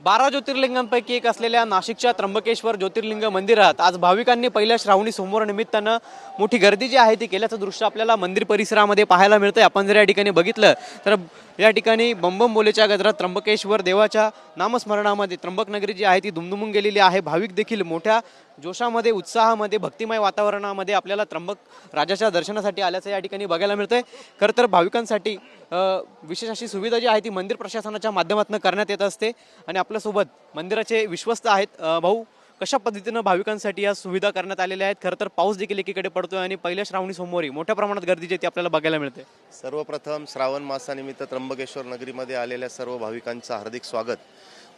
12 ज्योतिर्लिंगांपैकी एक असलेल्या नाशिकच्या त्र्यंबकेश्वर ज्योतिर्लिंग मंदिरात आज भाविकांनी पहिल्या श्रावणी सोमवार निमित्तानं मोठी गर्दी जी आहे ती केल्याचं दृश्य आपल्याला मंदिर परिसरामध्ये पाहायला मिळतंय। आपण जर या ठिकाणी बघितलं तर या ठिकाणी बंबम बोलेच्या गजरात त्र्यंबकेश्वर देवाच्या नामस्मरणामध्ये त्र्यंबक नगरी जी आहे ती दुमदुमून गेलेली आहे। भाविक देखील मोठ्या जोशामध्ये, उत्साहामध्ये, भक्तिमय वातावरणामध्ये आपल्याला त्र्यंबक राजाच्या दर्शनासाठी आल्याचं या ठिकाणी बघायला मिळतंय। खरं तर भाविकांसाठी विशेष अशी सुविधा जी आहे ती मंदिर प्रशासनाच्या माध्यमातून करण्यात येत असते आणि आपल्यासोबत मंदिराचे विश्वस्त आहेत। भाऊ, कशा पद्धतीनं भाविकांसाठी या सुविधा करण्यात आलेल्या आहेत? खरं तर पाऊस देखील एकीकडे पडतोय आणि पहिल्या श्रावणी सोमवारी मोठ्या प्रमाणात गर्दी जी ती आपल्याला बघायला मिळते। सर्वप्रथम श्रावण मासानिमित्त त्र्यंबकेश्वर नगरीमध्ये आलेल्या सर्व भाविकांचं हार्दिक स्वागत।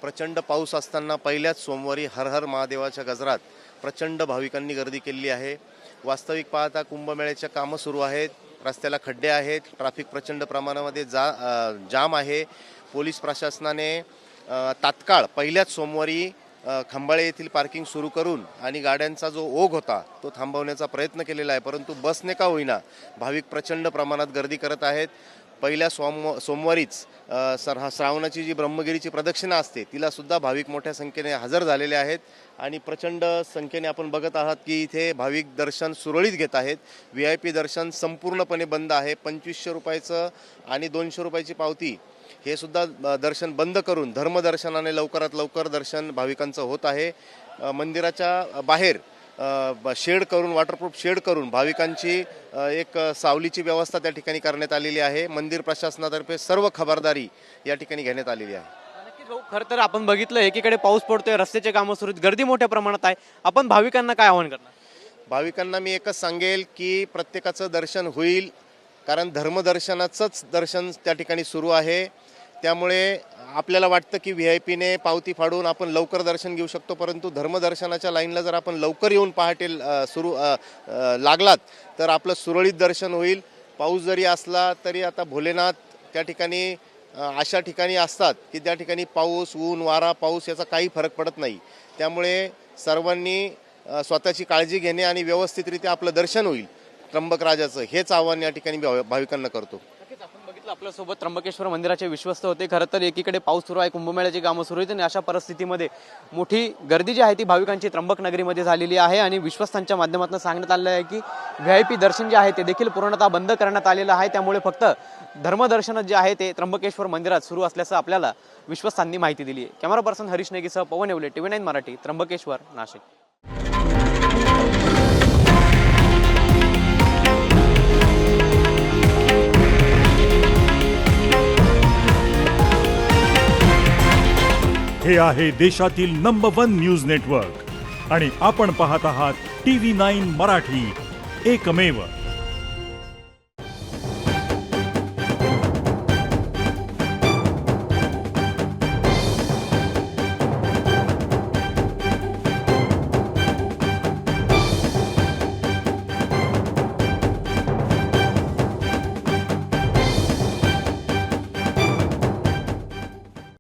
प्रचंड पाऊस असताना पहिल्याच सोमवारी हर हर महादेवाच्या गजरात प्रचंड भाविकांनी गर्दी केलेली आहे। वास्तविक पाहता कुंभमेळ्याचे कामं सुरू आहेत, रस्त्याला खड्डे आहेत, ट्रॅफिक प्रचंड प्रमाणामध्ये जाम आहे। पोलीस प्रशासनाने तात्काळ पहिल्याच सोमवारी खंबाळे येथील पार्किंग सुरू करून आणि गाड्यांचा जो ओघ होता तो थांबवण्याचा प्रयत्न केलेला आहे, परंतु बसने का होईना भाविक प्रचंड प्रमाणात गर्दी करत आहेत। पहिल्या सोमवारीच श्रावणाची जी ब्रह्मगिरीची प्रदक्षिणा असते तिला सुद्धा भाविक मोठ्या संख्येने हजर झालेले आहेत आणि प्रचंड संख्येने आपण बघत आहात की इथे भाविक दर्शन सुरळीत घेत आहेत। VIP दर्शन संपूर्णपणे बंद आहे। 2500 रुपयाचं आणि 200 रुपयाची पावती हे सुद्धा दर्शन बंद करून धर्मदर्शनाने लवकरात लवकर दर्शन भाविकांचं होत आहे। मंदिराच्या बाहेर शेड करून, वॉटरप्रूफ शेड करून भाविकांची एक सावलीची व्यवस्था त्या ठिकाणी करण्यात आलेली आहे। मंदिर प्रशासनातर्फे सर्व खबरदारी या ठिकाणी घेण्यात आलेली आहे। खरं तर आपण बघितलं एकीकडे पाऊस पडतोय, रस्त्याचे कामं सुरू आहेत, गर्दी मोठ्या प्रमाणात आहे। आपण भाविकांना काय आवाहन करणार? भाविकांना मी एकच सांगेल की प्रत्येकाचं दर्शन होईल, कारण धर्मदर्शनाचंच दर्शन त्या ठिकाणी सुरू आहे। त्यामुळे आपल्याला वाटतं की VIP ने पावती फाडून आपण लवकर दर्शन घेऊ शकतो, परंतु धर्मदर्शनाच्या लाईनला जर आपण लवकर येऊन पहाटे लागलात तर आपलं सुरळीत दर्शन होईल। पाऊस जरी असला तरी आता भोलेनाथ त्या ठिकाणी अशा ठिकाणी असतात की त्या ठिकाणी पाऊस, ऊन, वारा, पाऊस याचा काही फरक पडत नाही। त्यामुळे सर्वांनी स्वतःची काळजी घेणे आणि व्यवस्थितरित्या आपलं दर्शन होईल त्र्यंबक राजाचं, हेच आव्हान या ठिकाणी भाविकांना करतो। आपण बघितलं आपल्यासोबत त्र्यंबकेश्वर मंदिराचे विश्वस्त होते। खरं तर एकीकडे पाऊस सुरू आहे, कुंभमेळ्याची कामं सुरू आहेत आणि अशा परिस्थितीमध्ये मोठी गर्दी जी आहे ती भाविकांची त्र्यंबक नगरीमध्ये झालेली आहे आणि विश्वस्तांच्या माध्यमातून सांगण्यात आलेलं आहे की VIP दर्शन जे आहे ते देखील पूर्णतः बंद करण्यात आलेलं आहे। त्यामुळे फक्त धर्मदर्शन जे आहे ते त्र्यंबकेश्वर मंदिरात सुरू असल्याचं आपल्याला विश्वस्तांनी माहिती दिली आहे। कॅमेरा पर्सन हरीश नेगीसह पवन येवले, TV9 मराठी, त्र्यंबकेश्वर, नाशिक। हे आहे देशातील नंबर 1 न्यूज नेटवर्क आणि आपण पाहत आहात TV9 मराठी, एकमेव।